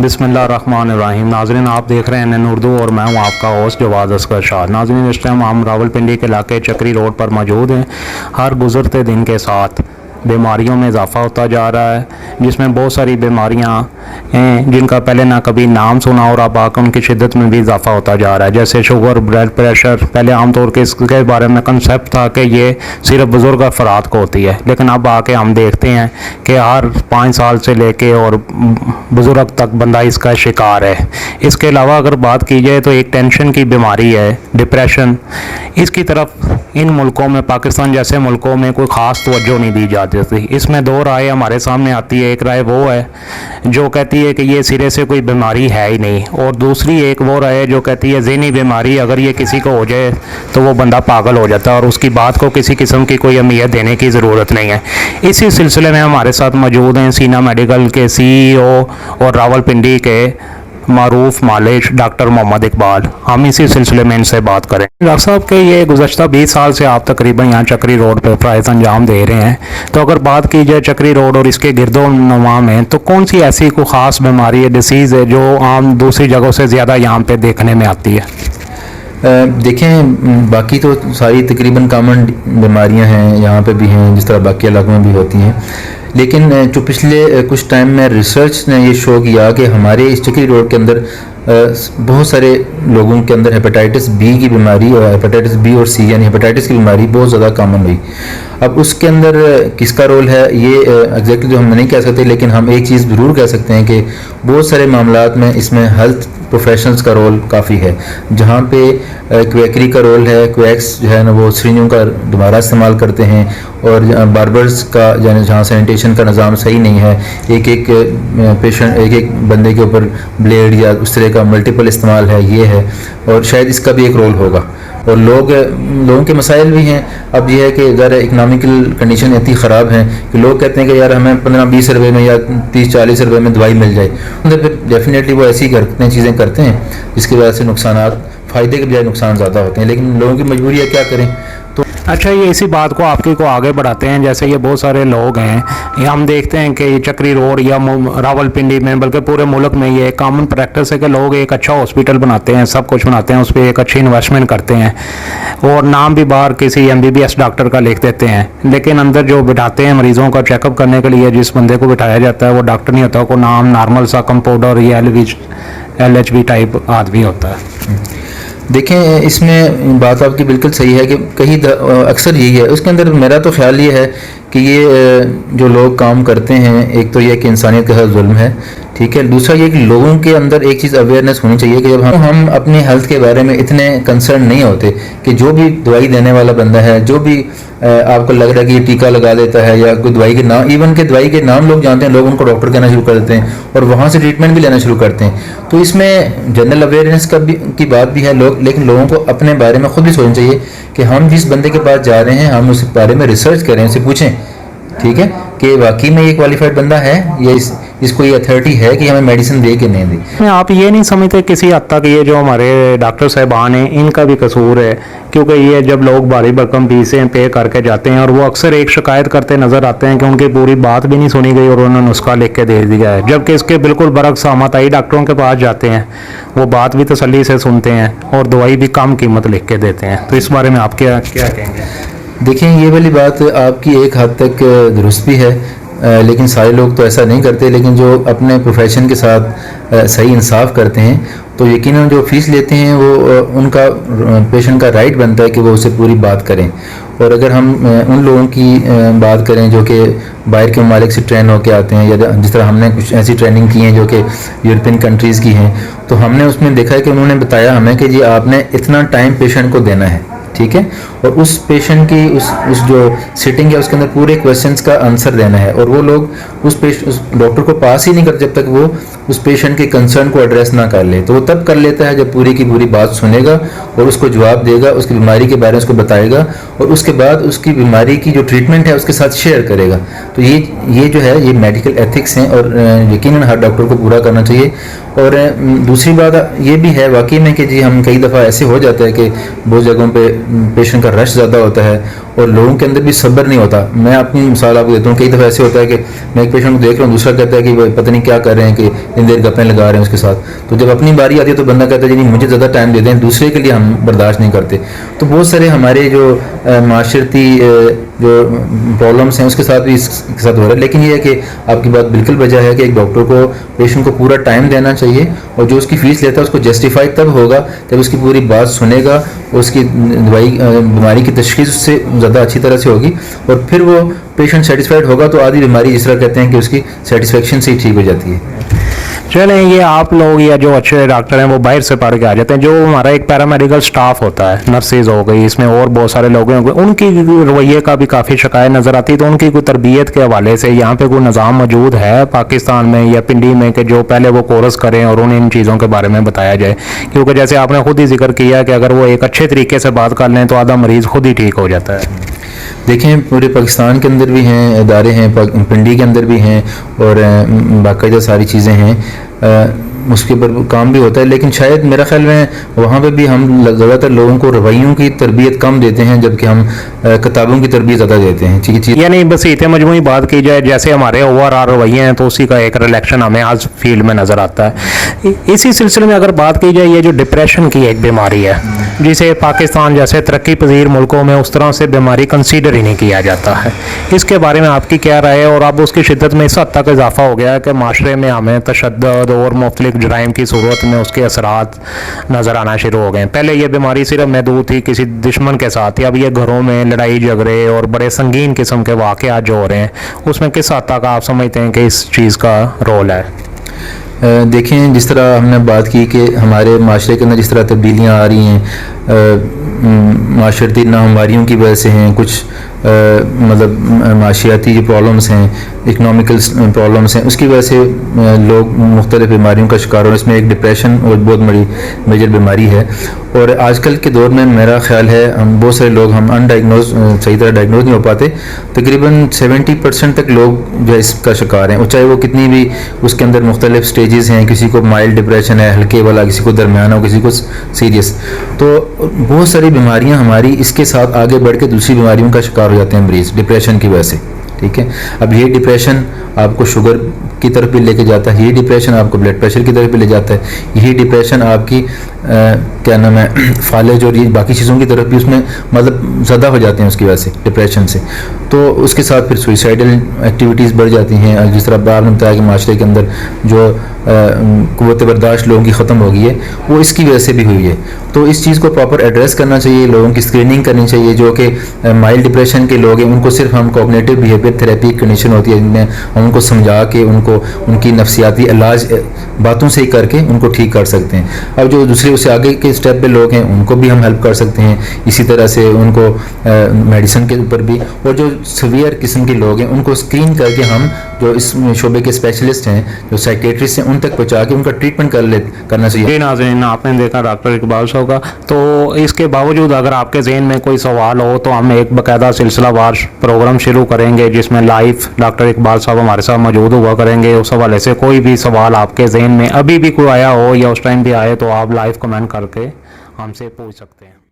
बिस्मिल्लाहिर्रहमानिर्रहीम। नाज़रीन, आप देख रहे हैं उर्दू और मैं हूं आपका होस्ट जवाद अस्कर शाह। नाज़रीन, इस टाइम हम रावलपिंडी के इलाके चक्री रोड पर मौजूद हैं। हर गुज़रते दिन के साथ बीमारियों में इजाफ़ा होता जा रहा है, जिसमें बहुत सारी बीमारियां हैं जिनका पहले ना कभी नाम सुना और अब आकर उनकी शिद्दत में भी इजाफ़ा होता जा रहा है, जैसे शुगर, ब्लड प्रेशर। पहले आमतौर के इसके बारे में कंसेप्ट था कि ये सिर्फ बुज़ुर्ग अफराद को होती है, लेकिन अब आके हम देखते हैं कि हर 5 साल से लेके और बुज़ुर्ग तक बंदा इसका शिकार है। इसके अलावा अगर बात की जाए तो एक टेंशन की बीमारी है, डिप्रेशन। इसकी तरफ इन मुल्कों में, पाकिस्तान जैसे मुल्कों में कोई ख़ास तवज्जो नहीं दी जाती थी। इसमें दो राय हमारे सामने आती है। एक राय वो है जो कहती है कि ये सिरे से कोई बीमारी है ही नहीं, और दूसरी एक वो राय है जो कहती है ज़हनी बीमारी अगर ये किसी को हो जाए तो वो बंदा पागल हो जाता है और उसकी बात को किसी किस्म की कोई अहमियत देने की ज़रूरत नहीं है। इसी सिलसिले में हमारे साथ मौजूद हैं सीना मेडिकल के CEO और रावलपिंडी के मारूफ मालिश डॉक्टर मोहम्मद इकबाल। हम इसी सिलसिले में इनसे बात करें। डॉक्टर साहब के ये गुज़श्ता 20 साल से आप तकरीबन यहाँ चक्री रोड पर फ़राइज़ अंजाम दे रहे हैं, तो अगर बात की जाए चक्री रोड और इसके गिरदो नवा में, तो कौन सी ऐसी कोई ख़ास बीमारी है, डिसीज़ है जो आम दूसरी जगहों से ज़्यादा यहाँ पे देखने में आती है? देखें, बाकी तो सारी तकरीबन कॉमन बीमारियां हैं, यहाँ पे भी हैं जिस तरह बाकी इलाकों में भी होती हैं, लेकिन जो पिछले कुछ टाइम में रिसर्च ने ये शो किया कि हमारे इस चक्री रोड के अंदर बहुत सारे लोगों के अंदर हेपेटाइटिस बी की बीमारी और हेपेटाइटिस बी और सी यानी हेपेटाइटिस की बीमारी बहुत ज़्यादा कॉमन हुई। अब उसके अंदर किसका रोल है ये एग्जैक्टली तो हम नहीं कह सकते, लेकिन हम एक चीज़ ज़रूर कह सकते हैं कि बहुत सारे मामलात में इसमें हेल्थ प्रोफेशनल्स का रोल काफ़ी है, जहाँ पे क्वैकरी का रोल है। क्वैक्स जो है ना वो सिरिंजों का दोबारा इस्तेमाल करते हैं, और बार्बर्स का यानी जहाँ सैनिटेशन का निज़ाम सही नहीं है, एक पेशेंट एक बंदे के ऊपर ब्लेड या उस तरह का मल्टीपल इस्तेमाल है, ये है, और शायद इसका भी एक रोल होगा। और लोगों के मसाइल भी हैं। अब ये है कि ज़रा इकनॉमिकल कंडीशन इतनी ख़राब है कि लोग कहते हैं कि यार हमें 15-20 रुपये में या 30-40 रुपये में दवाई मिल जाए, तो फिर डेफिनेटली वो ऐसी करते हैं, चीज़ें करते हैं जिसकी वजह से नुकसानात फ़ायदे के बजाय नुकसान ज़्यादा होते हैं, लेकिन लोगों की मजबूरी है, क्या करें। तो अच्छा, ये इसी बात को आपके को आगे बढ़ाते हैं। जैसे ये बहुत सारे लोग हैं, ये हम देखते हैं कि चक्री रोड या रावलपिंडी में, बल्कि पूरे मुल्क में ये कॉमन प्रैक्टिस है कि लोग एक अच्छा हॉस्पिटल बनाते हैं, सब कुछ बनाते हैं, उस पर एक अच्छी इन्वेस्टमेंट करते हैं और नाम भी बाहर किसी MBBS डॉक्टर का लिख देते हैं, लेकिन अंदर जो बिठाते हैं मरीज़ों का चेकअप करने के लिए, जिस बंदे को बिठाया जाता है वो डॉक्टर नहीं होता, को नाम नॉर्मल सा कंपाउंडर या LHB टाइप आदमी होता है। देखें, इसमें बात आपकी बिल्कुल सही है कि कहीं अक्सर यही है। उसके अंदर मेरा तो ख्याल ये है कि ये जो लोग काम करते हैं, एक तो ये कि इंसानियत के साथ जुल्म है, ठीक है। दूसरा ये कि लोगों के अंदर एक चीज़ अवेयरनेस होनी चाहिए कि जब हम अपनी हेल्थ के बारे में इतने कंसर्न नहीं होते कि जो भी दवाई देने वाला बंदा है, जो भी आपको लग रहा है कि ये टीका लगा देता है या कोई दवाई के नाम, इवन के दवाई के नाम लोग जानते हैं, लोग उनको डॉक्टर कहना शुरू कर देते हैं और वहाँ से ट्रीटमेंट भी लेना शुरू करते हैं। तो इसमें जनरल अवेयरनेस की बात भी है, लेकिन लोगों को अपने बारे में खुद भी सोचना चाहिए कि हम जिस बंदे के पास जा रहे हैं हम उस बारे में रिसर्च करें, उससे पूछें, ठीक है, कि वाकई में ये क्वालिफाइड बंदा है या इसको ये अथॉरिटी है कि हमें मेडिसिन दे कि नहीं दे। आप ये नहीं समझते किसी हद तक ये जो हमारे डॉक्टर साहबान हैं इनका भी कसूर है, क्योंकि ये जब लोग भारी भरकम फीसें पे करके जाते हैं और वो अक्सर एक शिकायत करते नज़र आते हैं कि उनकी पूरी बात भी नहीं सुनी गई और उन्होंने नुस्खा लिख के दे दिया है, जबकि इसके बिल्कुल बरक्स समाताई डॉक्टरों के पास जाते हैं, वो बात भी तसल्ली से सुनते हैं और दवाई भी कम कीमत लिख के देते हैं। तो इस बारे में आप क्या कहेंगे? देखें, ये वाली बात आपकी एक हद तक दुरुस्त भी है, लेकिन सारे लोग तो ऐसा नहीं करते। लेकिन जो अपने प्रोफेशन के साथ सही इंसाफ करते हैं तो यकीनन जो फीस लेते हैं वो उनका पेशेंट का राइट बनता है कि वो उससे पूरी बात करें। और अगर हम उन लोगों की बात करें जो कि बाहर के ममालिक से ट्रेन होकर आते हैं, या जिस तरह हमने कुछ ऐसी ट्रेनिंग की है जो कि यूरोपियन कंट्रीज़ की हैं, तो हमने उसमें देखा है कि उन्होंने बताया हमें कि जी आपने इतना टाइम पेशेंट को देना है, ठीक है, और उस पेशेंट की उस जो सिटिंग है उसके अंदर पूरे क्वेश्चंस का आंसर देना है, और वो लोग उस डॉक्टर को पास ही नहीं करते जब तक वो उस पेशेंट के कंसर्न को एड्रेस ना कर ले। तो वो तब कर लेता है जब पूरी की पूरी बात सुनेगा और उसको जवाब देगा, उसकी बीमारी के बारे में उसको बताएगा और उसके बाद उसकी बीमारी की जो ट्रीटमेंट है उसके साथ शेयर करेगा। तो ये जो है ये मेडिकल एथिक्स हैं और यकीनन हर डॉक्टर को पूरा करना चाहिए। और दूसरी बात ये भी है वाकई में कि जी हम कई दफ़ा ऐसे हो जाता है कि बहुत जगहों पे पेशेंट का रश ज़्यादा होता है اور لوگوں کے اندر بھی صبر نہیں ہوتا. میں اپنی مثال آپ کو دیتا ہوں. کئی دفعہ ایسے ہوتا ہے کہ میں ایک پیشنٹ کو دیکھ رہا ہوں, دوسرا کہتا ہے کہ وہ پتہ نہیں کیا کر رہے ہیں کہ اتنی دیر گپیں لگا رہے ہیں اس کے ساتھ. تو جب اپنی باری آتی ہے تو بندہ کہتا ہے جی نہیں مجھے زیادہ ٹائم دے دیں, دوسرے کے لیے ہم برداشت نہیں کرتے. تو بہت سارے ہمارے جو معاشرتی جو پرابلمس ہیں اس کے ساتھ بھی اس کے ساتھ ہو رہا ہے. لیکن یہ ہے کہ آپ کی بات بالکل وجہ ہے کہ ایک ڈاکٹر کو پیشنٹ کو پورا ٹائم دینا چاہیے, اور جو اس کی فیس لیتا ہے اس کو جسٹیفائی تب ہوگا جب اس کی پوری بات سنے گا, اس کی دوائی بیماری کی تشخیص اس سے زیادہ اچھی طرح سے ہوگی, اور پھر وہ پیشنٹ سیٹسفائڈ ہوگا تو آدھی بیماری جس طرح کہتے ہیں کہ اس کی سیٹسفیکشن سے ہی ٹھیک ہو جاتی ہے. چلیں یہ آپ لوگ یا جو اچھے ڈاکٹر ہیں وہ باہر سے پڑھ کے آ جاتے ہیں, جو ہمارا ایک پیرامیڈیکل سٹاف ہوتا ہے, نرسز ہو گئی, اس میں اور بہت سارے لوگ ہوں گے, ان کی رویے کا بھی کافی شکایت نظر آتی ہے. تو ان کی کوئی تربیت کے حوالے سے یہاں پہ کوئی نظام موجود ہے پاکستان میں یا پنڈی میں کہ جو پہلے وہ کورس کریں اور انہیں ان چیزوں کے بارے میں بتایا جائے؟ کیونکہ جیسے آپ نے خود ہی ذکر کیا کہ اگر وہ ایک اچھے طریقے سے بات کر لیں تو آدھا مریض خود ہی ٹھیک ہو جاتا ہے. دیکھیں پورے پاکستان کے اندر بھی ہیں ادارے ہیں, پنڈی کے اندر بھی ہیں, اور باقاعدہ ساری چیزیں ہیں, اس کے اوپر کام بھی ہوتا ہے. لیکن شاید میرا خیال میں وہاں پہ بھی ہم زیادہ تر لوگوں کو رویوں کی تربیت کم دیتے ہیں, جبکہ ہم کتابوں کی تربیت زیادہ دیتے ہیں. یعنی بس اتنے مجموعی بات کی جائے, جیسے ہمارے اوور آل رویے ہیں تو اسی کا ایک ریلیکشن ہمیں آج فیلڈ میں نظر آتا ہے. اسی سلسلے میں اگر بات کی جائے, یہ جو ڈپریشن کی ایک بیماری ہے جسے پاکستان جیسے ترقی پذیر ملکوں میں اس طرح سے بیماری کنسیڈر ہی نہیں کیا جاتا ہے, اس کے بارے میں آپ کی کیا رائے ہے؟ اور اب اس کی شدت میں اس حد تک اضافہ ہو گیا ہے کہ معاشرے میں ہمیں تشدد اور مختلف جرائم کی صورت میں اس کے اثرات نظر آنا شروع ہو گئے ہیں. پہلے یہ بیماری صرف محدود تھی کسی دشمن کے ساتھ تھی, اب یہ گھروں میں لڑائی جھگڑے اور بڑے سنگین قسم کے واقعات جو ہو رہے ہیں اس میں کس حد تک آپ سمجھتے ہیں کہ اس چیز کا رول ہے؟ دیکھیں جس طرح ہم نے بات کی کہ ہمارے معاشرے کے اندر جس طرح تبدیلیاں آ رہی ہیں, معاشرتی ناہمواریوں کی وجہ سے ہیں, کچھ مطلب معاشیاتی جو پرابلمس ہیں, اکنامکل پرابلمس ہیں, اس کی وجہ سے لوگ مختلف بیماریوں کا شکار ہو رہے ہیں. اس میں ایک ڈپریشن اور بہت بڑی میجر بیماری ہے. اور آج کل کے دور میں میرا خیال ہے ہم بہت سارے لوگ ہم انڈائگنوز صحیح طرح ڈائگنوز نہیں ہو پاتے. تقریباً 70% تک لوگ جو ہے اس کا شکار ہیں, اور چاہے وہ کتنی بھی اس کے اندر مختلف سٹیجز ہیں, کسی کو مائلڈ ڈپریشن ہے ہلکے والا, کسی کو درمیانہ ہو, کسی کو سیریس. تو بہت ساری بیماریاں ہماری اس کے ساتھ آگے بڑھ کے دوسری بیماریوں کا شکار ہو جاتے ہیں مریض ڈپریشن کی وجہ سے. ٹھیک ہے, اب یہ ڈپریشن آپ کو شوگر کی طرف بھی لے کے جاتا ہے, یہی ڈپریشن آپ کو بلڈ پریشر کی طرف بھی لے جاتا ہے, یہی ڈپریشن آپ کی کیا نام ہے فالج اور یہ باقی چیزوں کی طرف بھی اس میں مطلب زیادہ ہو جاتے ہیں اس کی وجہ سے ڈپریشن سے. تو اس کے ساتھ پھر سوئسائڈل ایکٹیویٹیز بڑھ جاتی ہیں. جس طرح آپ نے بتایا کہ معاشرے کے اندر جو قوت برداشت لوگوں کی ختم ہو گئی ہے وہ اس کی وجہ سے بھی ہوئی ہے. تو اس چیز کو پراپر ایڈریس کرنا چاہیے, لوگوں کی اسکریننگ کرنی چاہیے. جو کہ مائلڈ ڈپریشن کے لوگ ہیں ان کو صرف ہم کوگنیٹو بیہیویئر تھراپی کنڈیشن ہوتی ہے جن میں ہم ان کو سمجھا کے ان کی نفسیاتی علاج باتوں سے ہی کر کے ان کو ٹھیک کر سکتے ہیں. اب جو دوسرے اس سے آگے کے اسٹیپ پہ لوگ ہیں ان کو بھی ہم ہیلپ کر سکتے ہیں اسی طرح سے ان کو میڈیسن کے اوپر بھی. اور جو سیویئر قسم کے لوگ ہیں ان کو اسکرین کر کے ہم جو اس شعبے کے اسپیشلسٹ ہیں جو سائیکیٹرسٹ ہیں ان تک پہنچا کے ان کا ٹریٹمنٹ کرنا چاہیے. ناظرین آپ نے دیکھا ڈاکٹر اقبال صاحب کا, تو اس کے باوجود اگر آپ کے ذہن میں کوئی سوال ہو تو ہم ایک باقاعدہ سلسلہ وار پروگرام شروع کریں گے جس میں لائیو ڈاکٹر اقبال صاحب ہمارے ساتھ موجود ہوا کریں گے. اس حوالے سے کوئی بھی سوال آپ کے ذہن میں ابھی بھی کوئی آیا ہو یا اس ٹائم بھی آئے تو آپ لائیو کمنٹ کر کے ہم سے پوچھ سکتے ہیں.